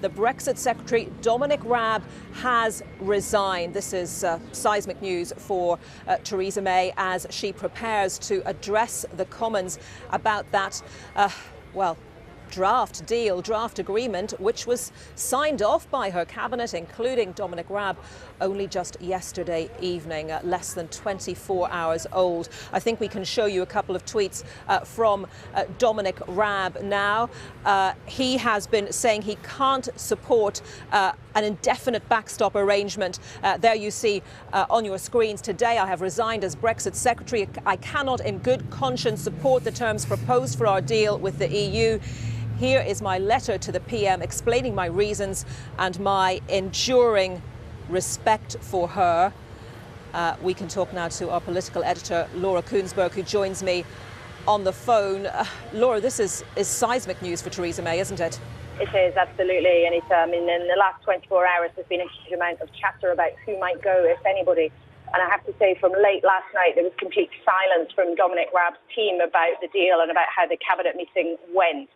the Brexit Secretary Dominic Raab has resigned. This is seismic news for Theresa May as she prepares to address the Commons about that, draft agreement, which was signed off by her cabinet, including Dominic Raab, only just yesterday evening, less than 24 hours old. I think we can show you a couple of tweets from Dominic Raab now. He has been saying he can't support an indefinite backstop arrangement. There you see on your screens, today I have resigned as Brexit Secretary. I cannot in good conscience support the terms proposed for our deal with the EU. Here is my letter to the PM explaining my reasons and my enduring respect for her. We can talk now to our political editor, Laura Kuenssberg, who joins me on the phone. Laura, this is seismic news for Theresa May, isn't it? It is, absolutely. And in the last 24 hours, there's been a huge amount of chatter about who might go, if anybody. And I have to say, from late last night, there was complete silence from Dominic Raab's team about the deal and about how the cabinet meeting went.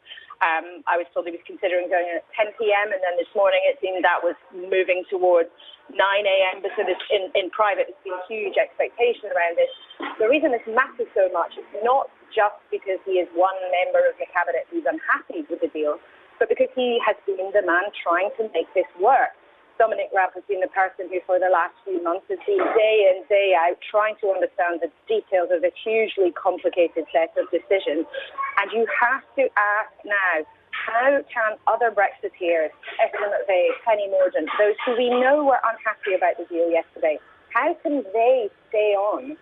I was told he was considering going at 10 p.m. and then this morning it seemed that was moving towards 9 a.m. But so in private, there's been huge expectation around this. The reason this matters so much is not just because he is one member of the cabinet who's unhappy with the deal, but because he has been the man trying to make this work. Dominic Raab has been the person who, for the last few months, has been day in, day out, trying to understand the details of this hugely complicated set of decisions. And you have to ask now, how can other Brexiteers, Estimate Bay, Penny Mordaunt, those who we know were unhappy about the deal yesterday, how can they stay on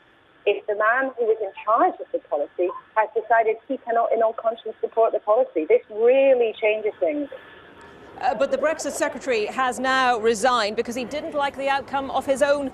if the man who is in charge of the policy has decided he cannot in all conscience support the policy? This really changes things. But the Brexit Secretary has now resigned because he didn't like the outcome of his own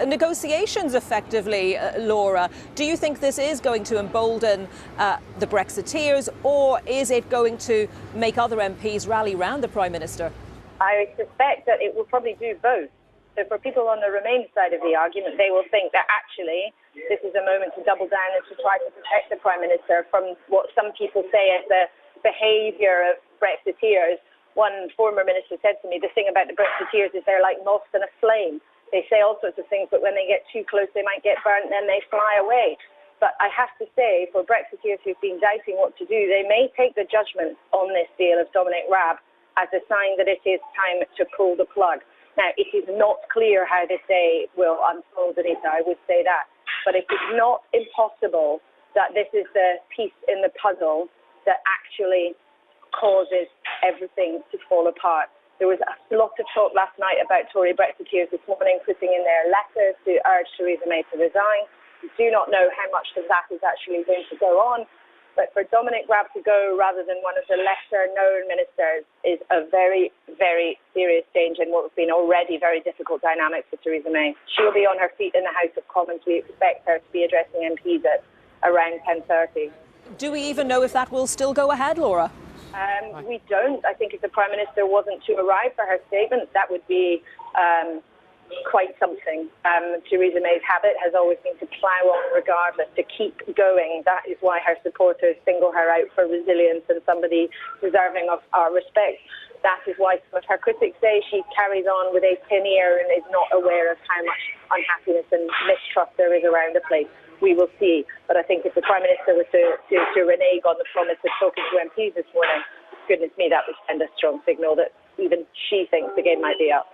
negotiations, effectively, Laura. Do you think this is going to embolden the Brexiteers, or is it going to make other MPs rally round the Prime Minister? I suspect that it will probably do both. So for people on the Remain side of the argument, they will think that actually this is a moment to double down and to try to protect the Prime Minister from what some people say is the behaviour of Brexiteers. One former minister said to me, the thing about the Brexiteers is they're like moths in a flame. They say all sorts of things, but when they get too close, they might get burnt and then they fly away. But I have to say, for Brexiteers who've been doubting what to do, they may take the judgment on this deal of Dominic Raab as a sign that it is time to pull the plug. Now, it is not clear how this day will unfold, Anita, I would say that. But it is not impossible that this is the piece in the puzzle that actually causes everything to fall apart. There was a lot of talk last night about Tory Brexiteers this morning putting in their letters to urge Theresa May to resign. We do not know how much of that is actually going to go on, but for Dominic Raab to go rather than one of the lesser-known ministers is a very, very serious change in what has been already very difficult dynamics for Theresa May. She'll be on her feet in the House of Commons. We expect her to be addressing MPs at around 10:30. Do we even know if that will still go ahead, Laura? We don't. I think if the Prime Minister wasn't to arrive for her statement, that would be quite something. Theresa May's habit has always been to plough on regardless, to keep going. That is why her supporters single her out for resilience and somebody deserving of our respect. That is why some of her critics say she carries on with a thin ear and is not aware of how much unhappiness and mistrust there is around the place. We will see. But I think if the Prime Minister was to renege on the promise of talking to MPs this morning, goodness me, that would send a strong signal that even she thinks the game might be up.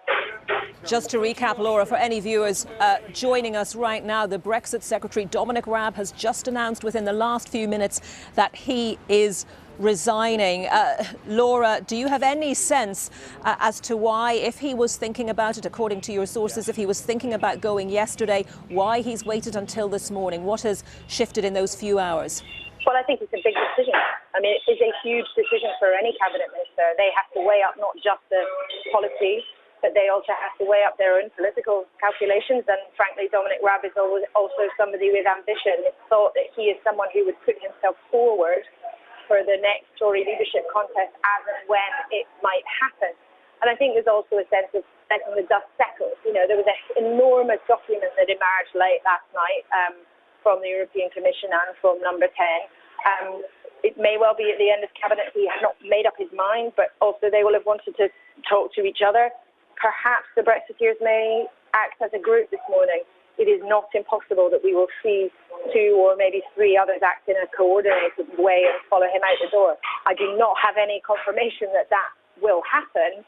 Just to recap, Laura, for any viewers joining us right now, the Brexit Secretary Dominic Raab has just announced within the last few minutes that he is resigning. Laura, do you have any sense as to why, if he was thinking about it, according to your sources, if he was thinking about going yesterday, why he's waited until this morning? What has shifted in those few hours? Well, I think it's a big decision. I mean, it is a huge decision for any cabinet minister. They have to weigh up not just the policy, but they also have to weigh up their own political calculations. And frankly, Dominic Raab is also somebody with ambition. It's thought that he is someone who would put himself forward for the next Tory leadership contest as and when it might happen. And I think there's also a sense of letting the dust settle. You know, there was an enormous document that emerged late last night from the European Commission and from Number 10. It may well be at the end of Cabinet he has not made up his mind, but also they will have wanted to talk to each other. Perhaps the Brexiteers may act as a group this morning. It is not impossible that we will see 2 or maybe 3 others act in a coordinated way and follow him out the door. I do not have any confirmation that that will happen,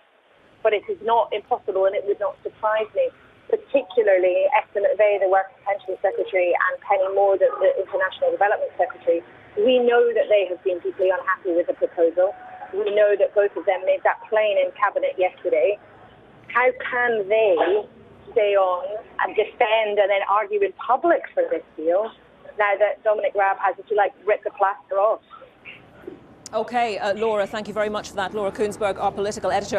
but it is not impossible, and it would not surprise me, particularly Esther McVey, the Work and Pensions Secretary, and Penny Moore, the International Development Secretary. We know that they have been deeply unhappy with the proposal. We know that both of them made that plain in Cabinet yesterday. How can they stay on and defend and then argue in public for this deal now that Dominic Raab has, if you like, ripped the plaster off? OK, Laura, thank you very much for that. Laura Kuenssberg, our political editor.